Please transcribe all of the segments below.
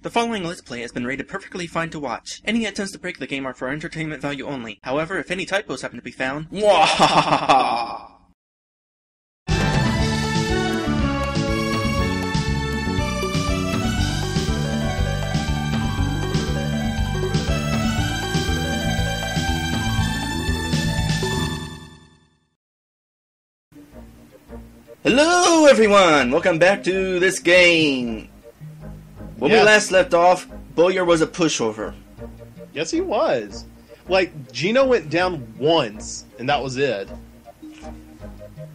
The following Let's Play has been rated perfectly fine to watch. Any attempts to break the game are for entertainment value only. However, if any typos happen to be found, mwahaha! Hello everyone! Welcome back to this game! When we last left off, Bowyer was a pushover. Yes, he was. Like, Gino went down once, and that was it.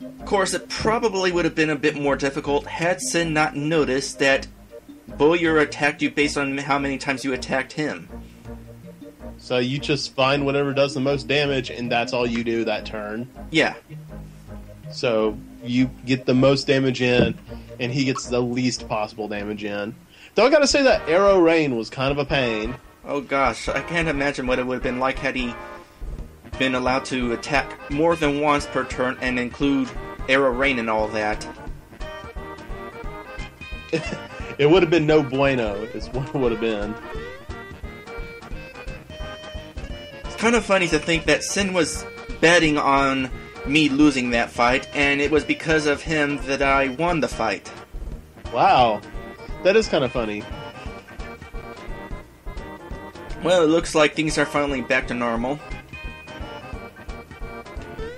Of course, it probably would have been a bit more difficult had Sin not noticed that Bowyer attacked you based on how many times you attacked him. So you just find whatever does the most damage, and that's all you do that turn. Yeah. So you get the most damage in, and he gets the least possible damage in. Though I gotta say that Arrow Rain was kind of a pain. Oh gosh, I can't imagine what it would have been like had he been allowed to attack more than once per turn and include Arrow Rain and all that. It would have been no bueno, is what it would have been. It's kind of funny to think that Sin was betting on me losing that fight, and it was because of him that I won the fight. Wow. That is kind of funny. Well, it looks like things are finally back to normal.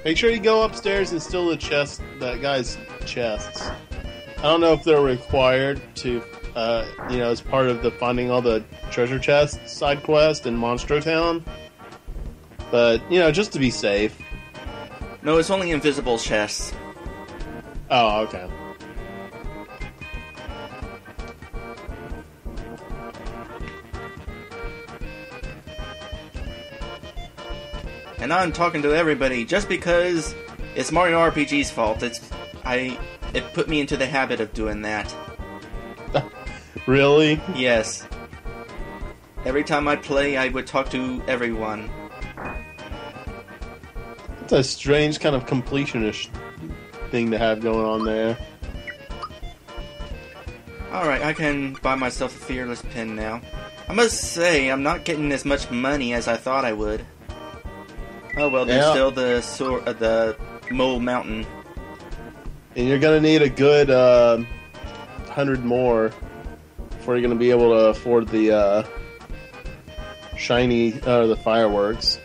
Make sure you go upstairs and steal the chest, that guy's chests. I don't know if they're required to, as part of the finding all the treasure chests side quest in Monstro Town. But, just to be safe. No, it's only invisible chests. Oh, okay. And I'm talking to everybody just because it's Mario RPG's fault. It put me into the habit of doing that. Really? Yes. Every time I play, I would talk to everyone. It's a strange kind of completionist thing to have going on there. Alright, I can buy myself a Fearless pin now. I must say, I'm not getting as much money as I thought I would. Oh well, there's still the Mole Mountain. And you're gonna need a good 100 more before you're gonna be able to afford the the fireworks.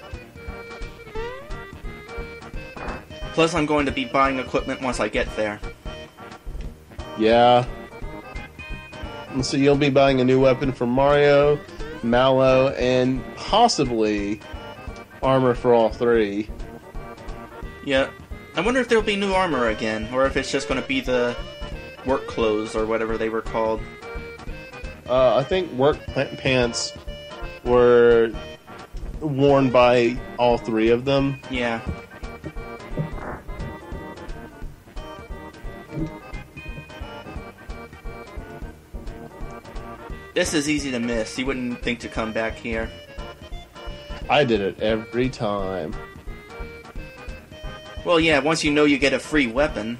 Plus, I'm going to be buying equipment once I get there. Yeah. And so you'll be buying a new weapon for Mario, Mallow, and possibly armor for all three. Yeah. I wonder if there'll be new armor again, or if it's just going to be the work clothes, or whatever they were called. I think work pants were worn by all three of them. Yeah. This is easy to miss. You wouldn't think to come back here. I did it every time. Well, yeah, once you know you get a free weapon.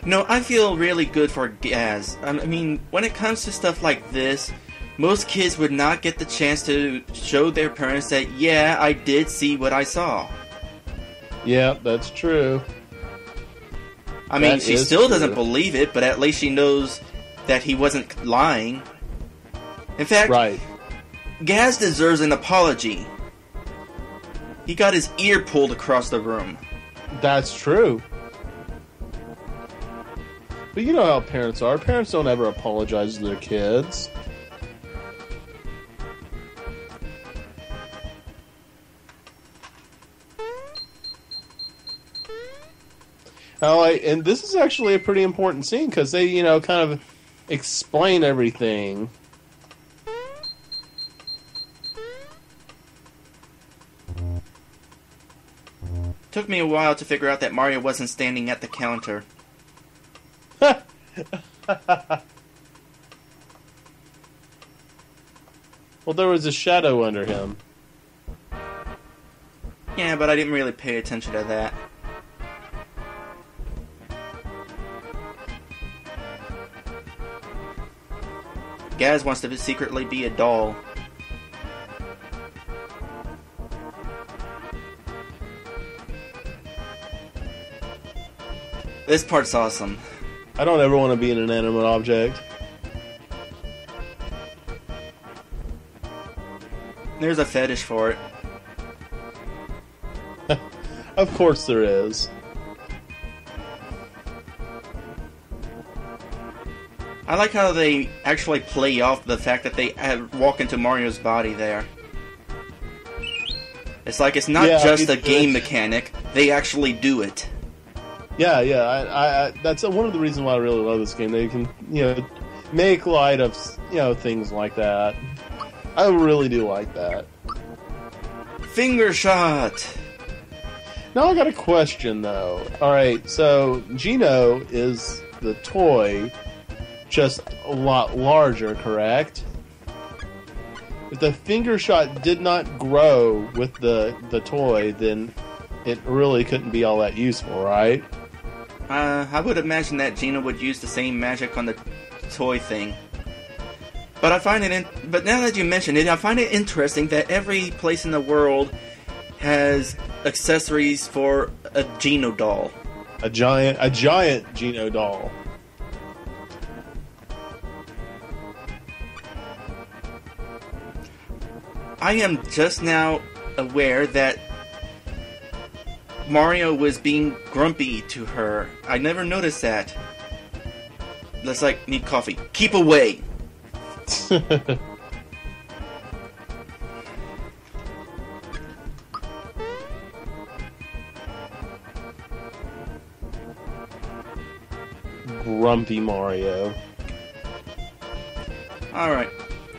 No, I feel really good for Gaz. I mean, when it comes to stuff like this, most kids would not get the chance to show their parents that, yeah, I did see what I saw. Yeah, that's true. I mean, she still doesn't believe it, but at least she knows that he wasn't lying. In fact, right. Gaz deserves an apology. He got his ear pulled across the room. That's true. But you know how parents are. Parents don't ever apologize to their kids. And this is actually a pretty important scene because they, kind of explain everything. Took me a while to figure out that Mario wasn't standing at the counter. Well, there was a shadow under him. Yeah, but I didn't really pay attention to that. Gaz wants to secretly be a doll. This part's awesome. I don't ever want to be an inanimate object. There's a fetish for it. Of course there is. I like how they actually play off the fact that they walk into Mario's body there. It's like it's not just a game mechanic, they actually do it. Yeah, I that's one of the reasons why I really love this game. They can, make light of, things like that. I really do like that. Finger shot! Now I got a question, though. Alright, so Gino is the toy, just a lot larger, correct? If the finger shot did not grow with the toy, then it really couldn't be all that useful, right? I would imagine that Gino would use the same magic on the toy thing. But I find it but now that you mention it, I find it interesting that every place in the world has accessories for a Gino doll. A giant Gino doll. I am just now aware that Mario was being grumpy to her. I never noticed that. Let's need coffee. Keep away! Grumpy Mario. Alright.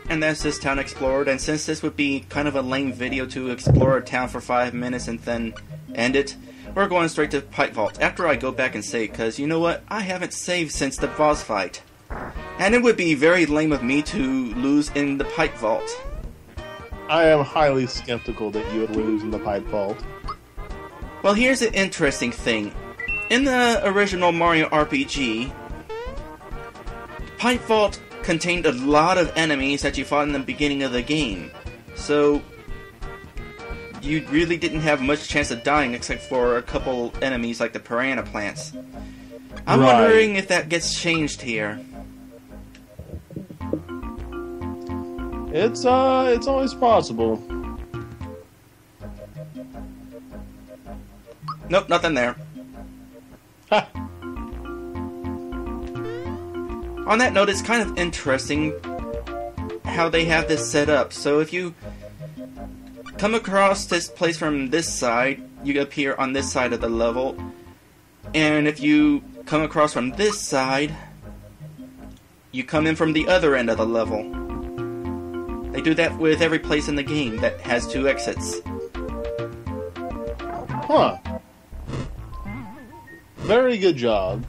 And that's this town explored, and since this would be kind of a lame video to explore a town for 5 minutes and then end it, we're going straight to Pipe Vault after I go back and save, because you know what? I haven't saved since the boss fight. And it would be very lame of me to lose in the Pipe Vault. I am highly skeptical that you would lose in the Pipe Vault. Well, here's an interesting thing. In the original Mario RPG, Pipe Vault contained a lot of enemies that you fought in the beginning of the game. So, you really didn't have much chance of dying except for a couple enemies like the piranha plants. I'm wondering if that gets changed here. It's always possible. Nope, nothing there. Ha! On that note, it's kind of interesting how they have this set up. So if you come across this place from this side, you appear on this side of the level. And if you come across from this side, you come in from the other end of the level. They do that with every place in the game that has 2 exits. Huh. Very good job.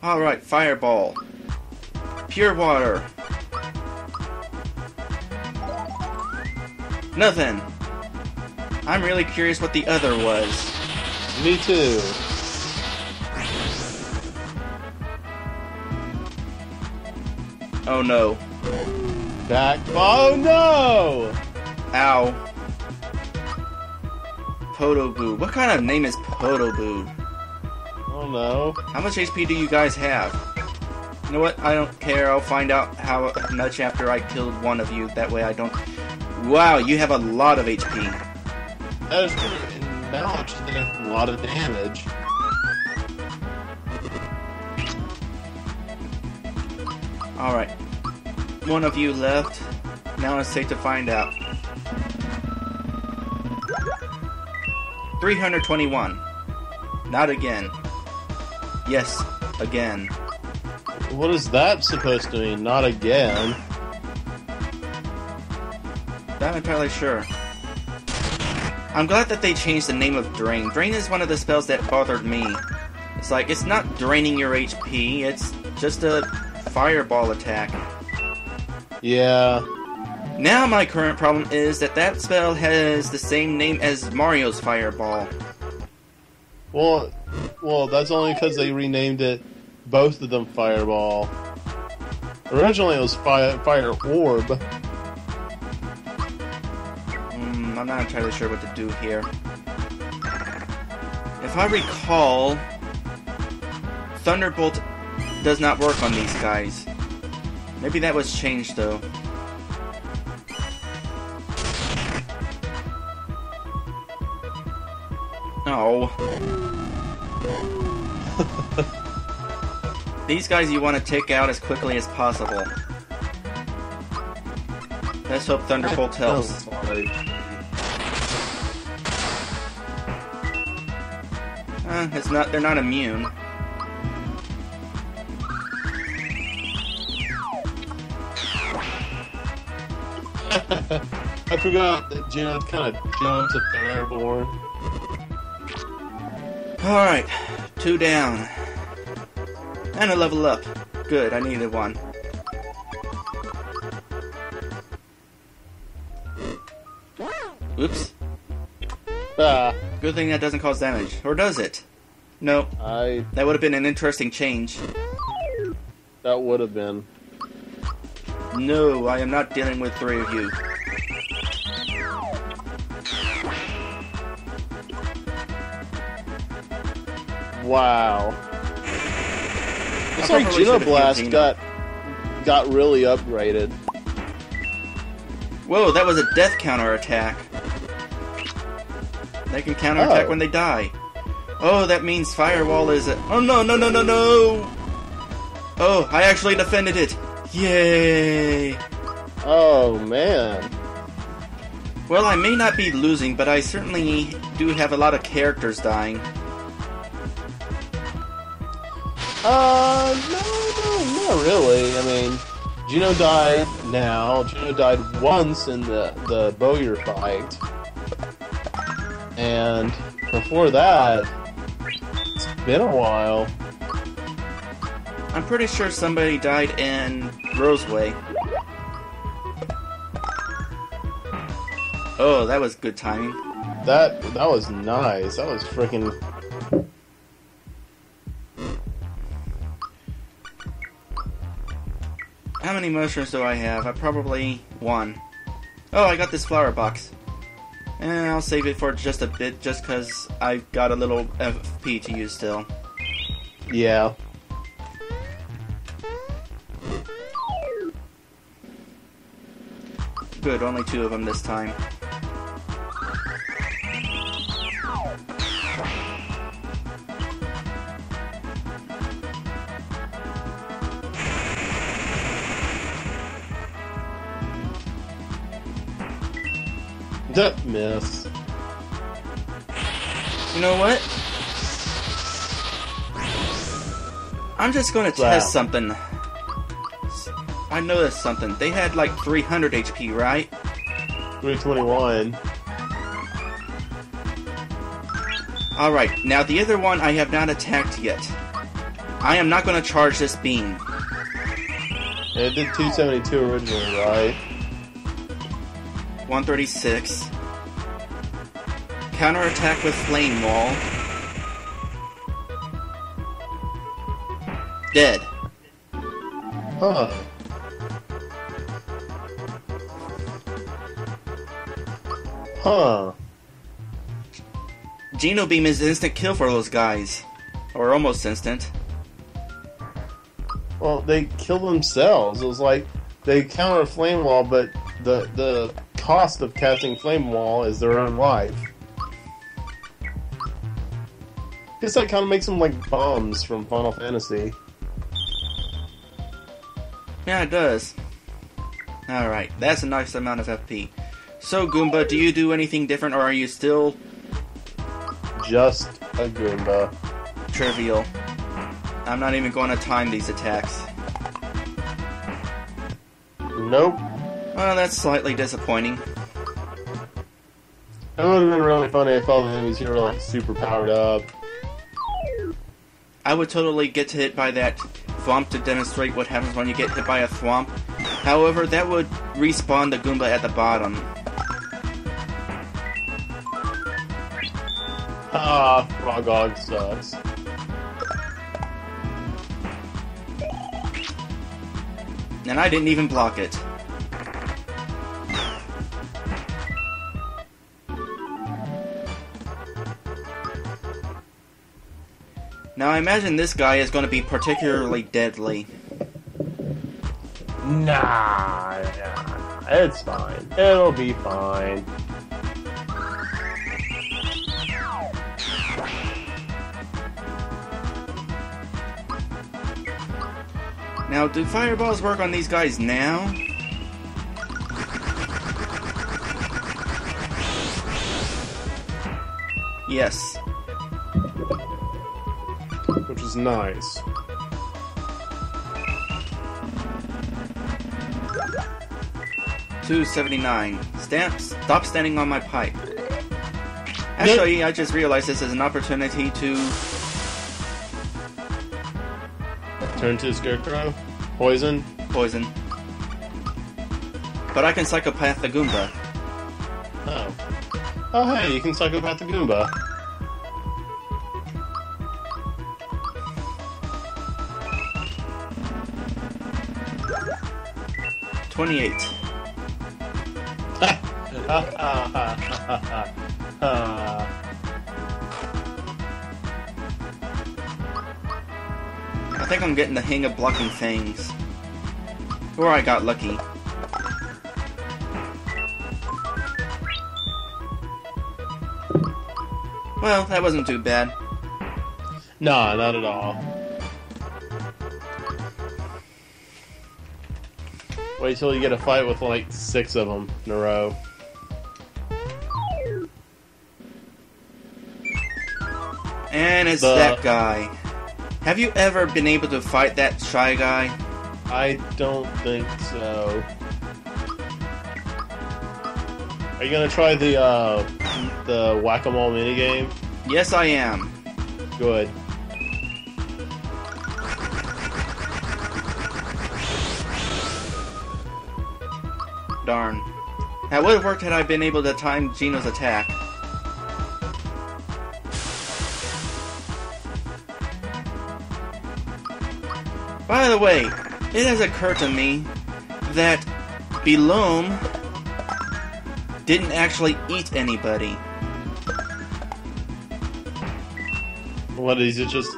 Alright, fireball. Pure water. Nothing. I'm really curious what the other was. Me too. Oh no. Back. Oh no! Ow. Podoboo. What kind of name is Podoboo? Oh no. How much HP do you guys have? You know what? I don't care. I'll find out how much after I killed one of you. That way I don't... Wow, you have a lot of HP. That is pretty imbalanced. Did a lot of damage. Alright. One of you left. Now it's safe to find out. 321. Not again. Yes, again. What is that supposed to mean? Not again. Not entirely sure. I'm glad that they changed the name of Drain. Drain is one of the spells that bothered me. It's like, it's not draining your HP, it's just a fireball attack. Yeah. Now my current problem is that that spell has the same name as Mario's fireball. Well, that's only because they renamed it, both of them Fireball. Originally it was Fire Orb. I'm not entirely sure what to do here. If I recall, Thunderbolt does not work on these guys. Maybe that was changed though. Oh. These guys you want to take out as quickly as possible. Let's hope Thunderbolt helps. They're not immune. I forgot that Gino kind of jumps if they're airborne. Alright, 2 down. And a level up. Good, I needed one. Oops. Good thing that doesn't cause damage. Or does it? No. That would have been an interesting change. That would have been. No, I am not dealing with 3 of you. Wow. Looks like Genoblast got really upgraded. Whoa, that was a death counter attack. They can counter attack when they die. Oh, that means Firewall is a... Oh, no, no, no, no, no! Oh, I actually defended it! Yay! Oh, man. Well, I may not be losing, but I certainly do have a lot of characters dying. No, not really. I mean, Gino died now. Gino died once in the Bowyer fight. And before that, it's been a while. I'm pretty sure somebody died in Roseway. Oh, that was good timing. That was nice. That was freaking... How many mushrooms do I have? I probably 1. Oh, I got this flower box. And I'll save it for just a bit, just because I've got a little FP to use still. Yeah. Good, only 2 of them this time. That miss. You know what? I'm just gonna test something. I noticed something. They had like 300 HP, right? 321. Alright, now the other one I have not attacked yet. I am not gonna charge this beam. And it did 272 originally, right? 136. Counterattack with Flame Wall. Dead. Huh. Huh. Geno Beam is instant kill for those guys. Or almost instant. Well, they kill themselves. It was like they counter Flame Wall, but the cost of casting Flame Wall is their own life. Guess that kind of makes them like bombs from Final Fantasy. Yeah, it does. Alright, that's a nice amount of FP. So, Goomba, do you do anything different, or are you still... just a Goomba. Trivial. I'm not even going to time these attacks. Nope. Well, that's slightly disappointing. It would have been really funny if all the enemies here were like super powered up. I would totally get hit by that thwomp to demonstrate what happens when you get hit by a thwomp. However, that would respawn the Goomba at the bottom. Ah, Frogog sucks. And I didn't even block it. Now I imagine this guy is going to be particularly deadly. Nah, it's fine. It'll be fine. Now, do fireballs work on these guys now? Yes. Which is nice. $2.79. Stop standing on my pipe. Actually, I just realized this is an opportunity to... Turn to a scarecrow? Poison? Poison. But I can psychopath the Goomba. Oh. Oh, hey, you can psychopath the Goomba. $28. I think I'm getting the hang of blocking things. Or I got lucky. Well, that wasn't too bad. Nah, not at all. Wait till you get a fight with like 6 of them in a row. And it's that guy. Have you ever been able to fight that Shy Guy? I don't think so. Are you gonna try the whack-a-mole minigame? Yes, I am. Good. Darn. That would have worked had I been able to time Gino's attack. By the way, it has occurred to me that Beloom didn't actually eat anybody. What, is it just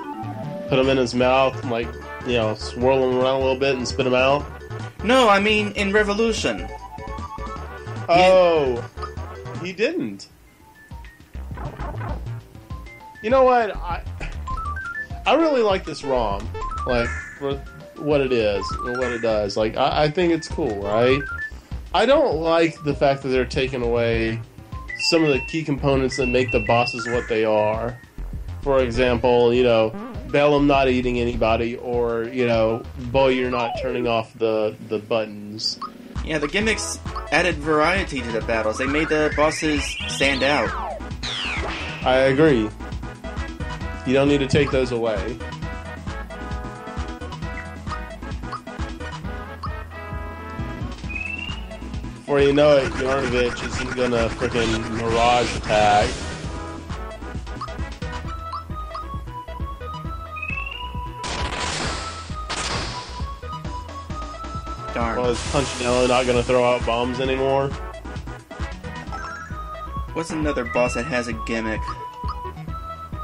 put them in his mouth and, like, you know, swirl them around a little bit and spit them out? No, I mean in Revolution. Oh, he didn't. You know what? I really like this ROM, like, for what it is and what it does. Like, I think it's cool, right? I don't like the fact that they're taking away some of the key components that make the bosses what they are. For example, you know, Bellum not eating anybody, or, you know, Boy, not turning off the buttons. Yeah, the gimmicks added variety to the battles. They made the bosses stand out. I agree. You don't need to take those away. Before you know it, Yarnovich isn't gonna frickin' Mirage attack. Darn. Well, is Punchinello not gonna throw out bombs anymore? What's another boss that has a gimmick?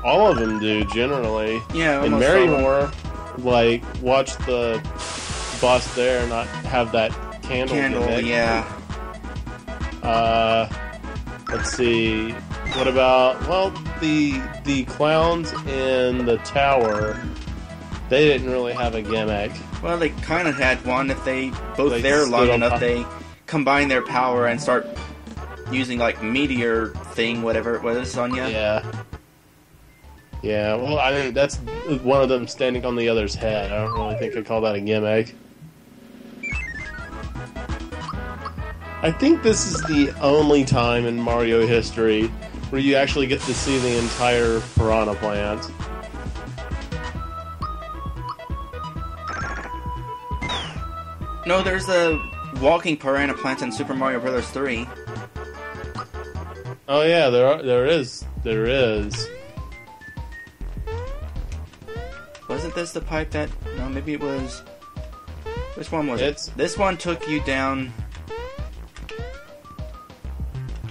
All of them do, generally. Yeah, and almost Marrymore, like, watch the boss there not have that candle gimmick. Yeah. Let's see. What about, well, the clowns in the tower, they didn't really have a gimmick. Well, they kind of had one. If they both They there long stood on enough, top. they combine their power and start using, like, meteor thing, whatever it was, on you. Yeah. Yeah, well, I mean, that's one of them standing on the other's head. I don't really think I'd call that a gimmick. I think this is the only time in Mario history where you actually get to see the entire Piranha Plant. No, there's the walking piranha plant in Super Mario Bros. 3. Oh yeah, there is. Wasn't this the pipe that... No, maybe it was... Which one was it? This one took you down...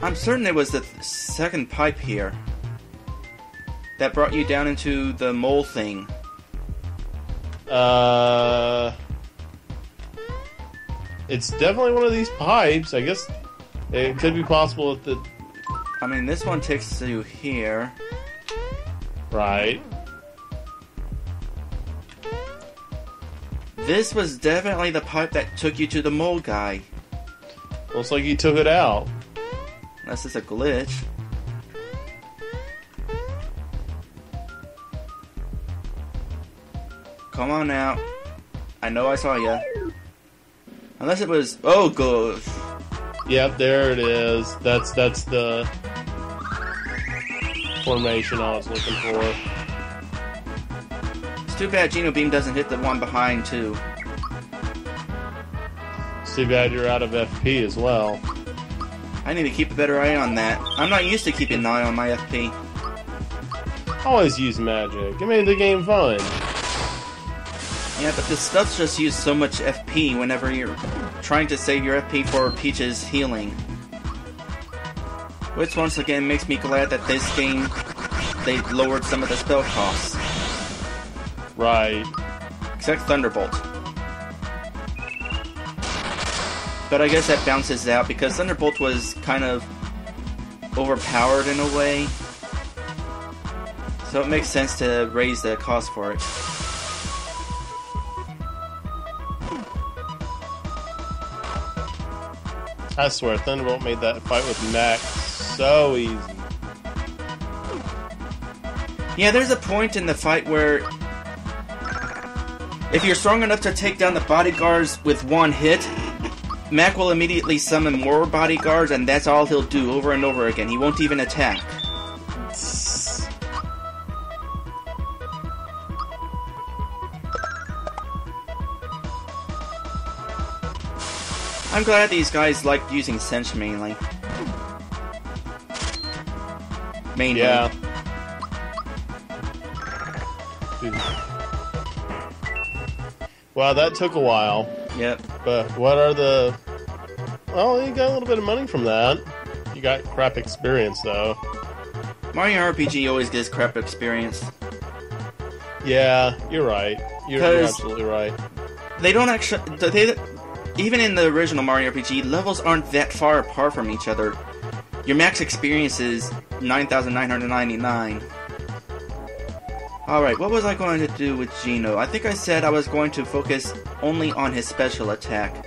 I'm certain it was the second pipe here that brought you down into the mole thing. It's definitely one of these pipes. I guess it could be possible that the... I mean, this one takes you here. Right. This was definitely the pipe that took you to the mole guy. Looks like he took it out. Unless it's a glitch. Come on now. I know I saw ya. Unless it was... Oh, gosh. Yep, there it is. That's the formation I was looking for. It's too bad Geno Beam doesn't hit the one behind, too. It's too bad you're out of FP as well. I need to keep a better eye on that. I'm not used to keeping an eye on my FP. Always use magic. It made the game fun. Yeah, but this stuff's just used so much FP whenever you're trying to save your FP for Peach's healing. Which once again makes me glad that this game, they lowered some of the spell costs. Right. Except Thunderbolt. But I guess that bounces out because Thunderbolt was kind of overpowered in a way. So it makes sense to raise the cost for it. I swear, Thunderbolt made that fight with Max so easy. Yeah, there's a point in the fight where if you're strong enough to take down the bodyguards with one hit, Mac will immediately summon more bodyguards, and that's all he'll do over and over again. He won't even attack. I'm glad these guys like using Cinch mainly. Yeah. Wow, that took a while. Yep. But what are the... Well, you got a little bit of money from that. You got crap experience, though. Mario RPG always gives crap experience. Yeah, you're right. You're absolutely right. They don't actually... Even in the original Mario RPG, levels aren't that far apart from each other. Your max experience is 9,999. Alright, what was I going to do with Geno? I think I said I was going to focus only on his special attack.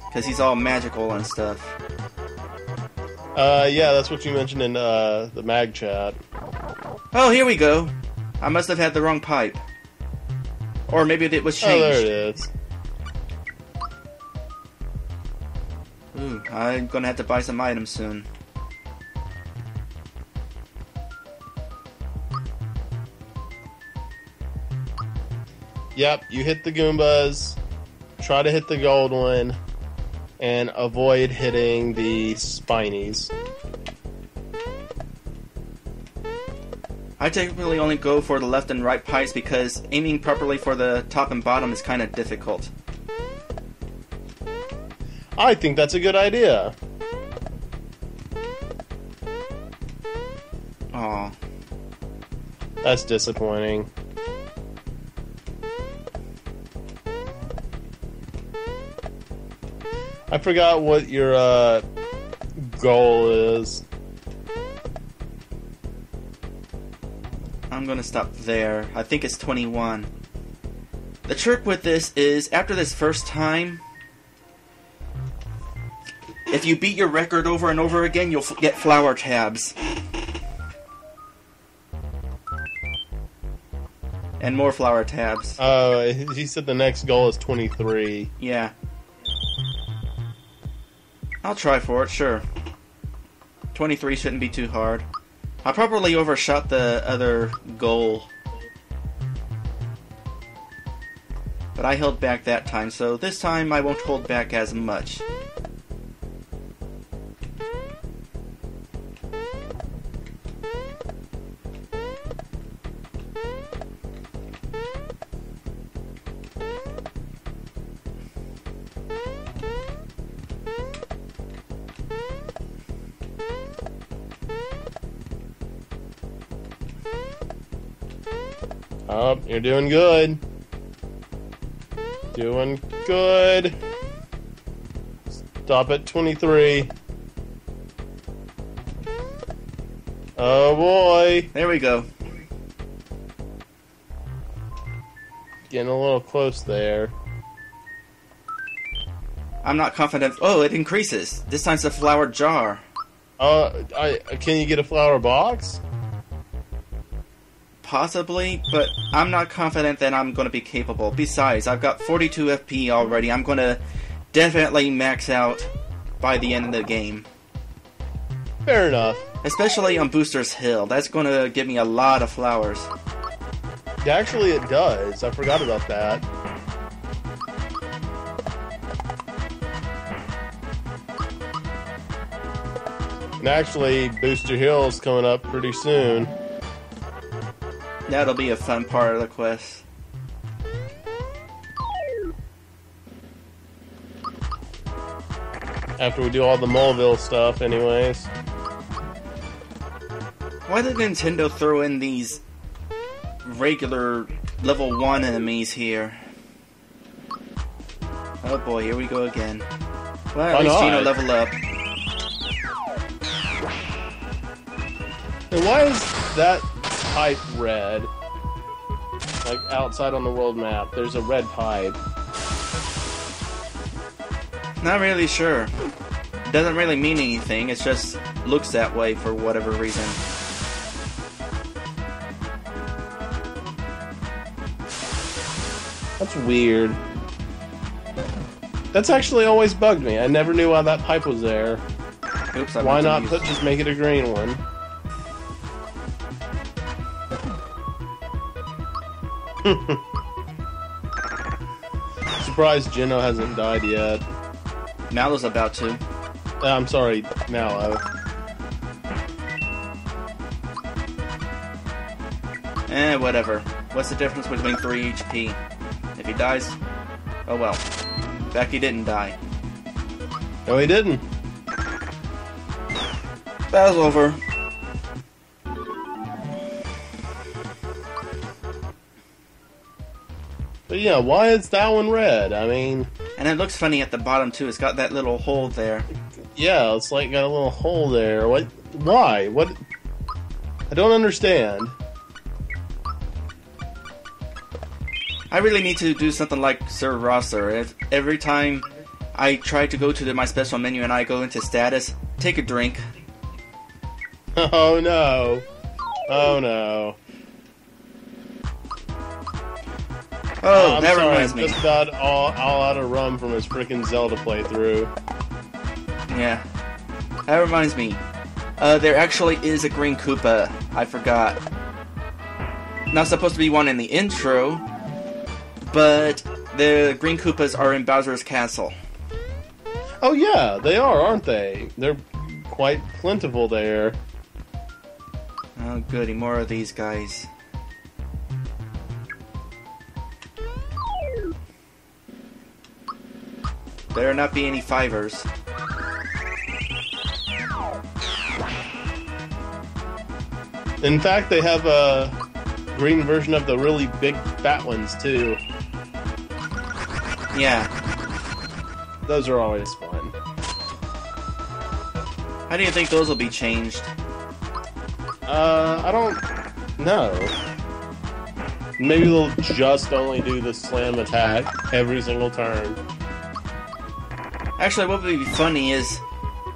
Because he's all magical and stuff. Yeah, that's what you mentioned in the mag chat. Oh, here we go. I must have had the wrong pipe. Or maybe it was changed. Oh, there it is. Ooh, I'm gonna have to buy some items soon. Yep, you hit the Goombas, try to hit the gold one, and avoid hitting the Spinies. I typically only go for the left and right pipes because aiming properly for the top and bottom is kind of difficult. I think that's a good idea. Aw. That's disappointing. I forgot what your goal is. I'm gonna stop there. I think it's 21. The trick with this is, after this first time, if you beat your record over and over again, you'll get flower tabs. And more flower tabs. Oh, he said the next goal is 23. Yeah. I'll try for it, sure. 23 shouldn't be too hard. I probably overshot the other goal. But I held back that time, so this time I won't hold back as much. Oh, you're doing good. Doing good. Stop at 23. Oh boy. There we go. Getting a little close there. I'm not confident. Oh, it increases. This time's a flower jar. Can you get a flower box? Possibly, but I'm not confident that I'm going to be capable. Besides, I've got 42 FP already. I'm going to definitely max out by the end of the game. Fair enough. Especially on Booster's Hill. That's going to give me a lot of flowers. Yeah, actually it does. I forgot about that. And actually, Booster Hill's coming up pretty soon. That'll be a fun part of the quest. After we do all the Moleville stuff, anyways. Why did Nintendo throw in these regular level 1 enemies here? Oh boy, here we go again. Well, at least Gino level up. And why is that pipe red? Like outside on the world map, there's a red pipe. Not really sure. Doesn't really mean anything, it just looks that way for whatever reason. That's weird. That's actually always bugged me. I never knew why that pipe was there. Oops, why not just make it a green one? Surprised Gino hasn't died yet. Mallow's about to. I'm sorry, Mallow. Whatever. What's the difference between 3 HP? If he dies, oh well. In fact, he didn't die. No, he didn't. Battle's over. But yeah, why is that one red? I mean... And it looks funny at the bottom too, it's got that little hole there. Yeah, it's like got a little hole there. What? Why? What? I don't understand. I really need to do something like Sir Rosser. If every time I try to go to my special menu and I go into status, take a drink. Oh no. Oh no. Oh, that reminds me. Just got all out of rum from his freaking Zelda playthrough. Yeah. That reminds me. There actually is a green Koopa. I forgot. Not supposed to be one in the intro, but the green Koopas are in Bowser's Castle. Oh yeah, they are, aren't they? They're quite plentiful there. Oh goody, more of these guys. Better not be any fivers. In fact, they have a green version of the really big fat ones too. Yeah. Those are always fun. How do you think those will be changed? I don't know. Maybe they'll just only do the slam attack every single turn. Actually, what would be funny is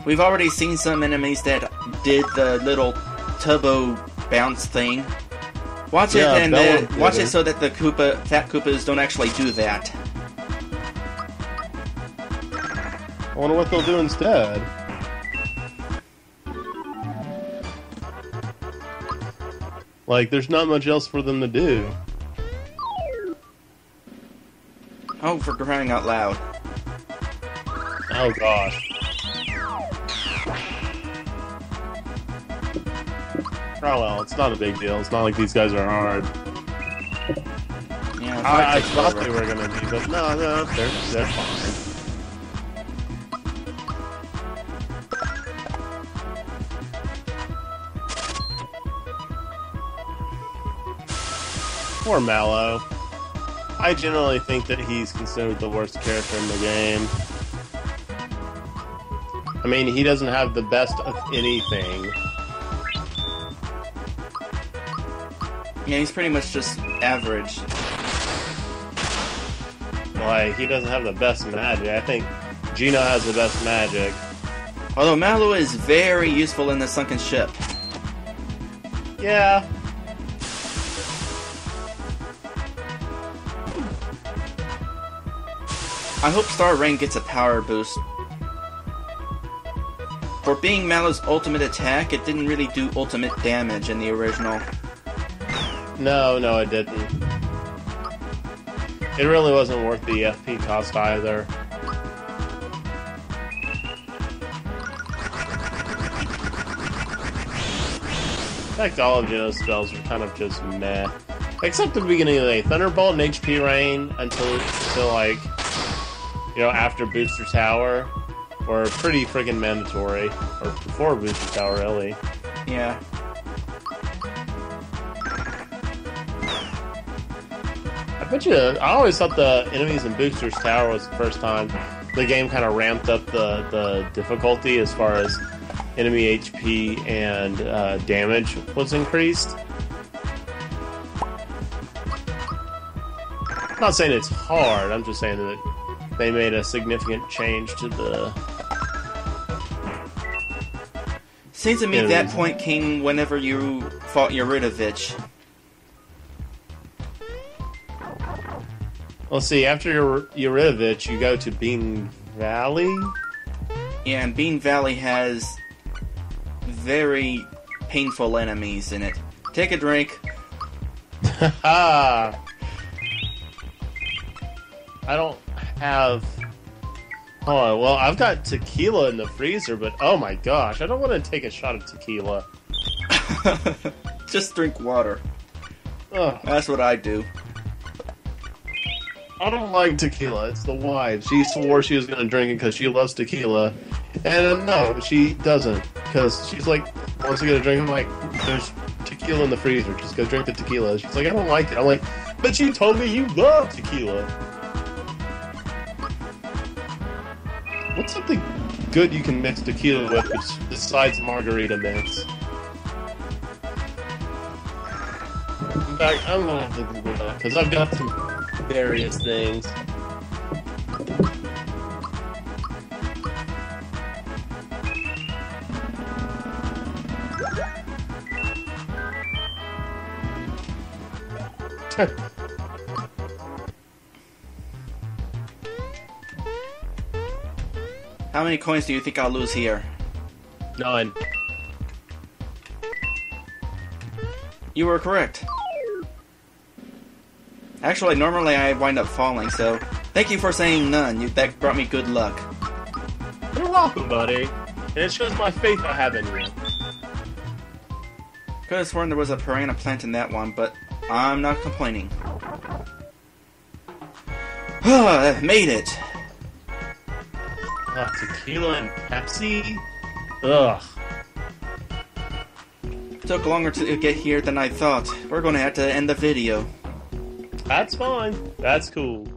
we've already seen some enemies that did the little turbo bounce thing. Watch it and watch it so that the fat Koopas don't actually do that. I wonder what they'll do instead. Like, there's not much else for them to do. Oh, for crying out loud. Oh gosh. Oh well, it's not a big deal. It's not like these guys are hard. Yeah, I thought they were gonna be, but no, they're fine. Poor Mallow. I generally think that he's considered the worst character in the game. I mean, he doesn't have the best of anything. Yeah, he's pretty much just average. Like, he doesn't have the best magic. I think Gino has the best magic. Although Mallow is very useful in the sunken ship. Yeah. I hope Star Rain gets a power boost. For being Mallow's ultimate attack, it didn't really do ultimate damage in the original. No, it didn't. It really wasn't worth the FP cost either. In fact, all of Gino's spells were kind of just meh. Except the beginning of the Thunderbolt and HP Rain until like, you know, after Booster Tower were pretty friggin' mandatory. Or before Booster Tower, really. Yeah. I always thought the enemies in Booster's Tower was the first time the game kind of ramped up the difficulty as far as enemy HP and damage was increased. I'm not saying it's hard, I'm just saying that they made a significant change to the... Seems to me that point came whenever you fought Yuridovich. Well, see, after Yuridovich, you go to Bean Valley? Yeah, and Bean Valley has very painful enemies in it. Take a drink. Haha! I don't have... Oh, well, I've got tequila in the freezer, but oh my gosh, I don't want to take a shot of tequila. Just drink water. Ugh. That's what I do. I don't like tequila. It's the wine. She swore she was going to drink it because she loves tequila. And no, she doesn't. Because she's like, wants to get a drink. I'm like, there's tequila in the freezer. Just go drink the tequila. She's like, I don't like it. I'm like, but you told me you love tequila. What's something good you can mix tequila with besides margarita mix? In fact, I'm going to have to Google that because I've got some various things. How many coins do you think I'll lose here? 9. You were correct. Actually, normally I wind up falling, so thank you for saying none. That brought me good luck. You're welcome, buddy. And it shows my faith I have in you. Could have sworn there was a piranha plant in that one, but I'm not complaining. I've made it! Tequila and Pepsi? Ugh. Took longer to get here than I thought. We're gonna have to end the video. That's fine. That's cool.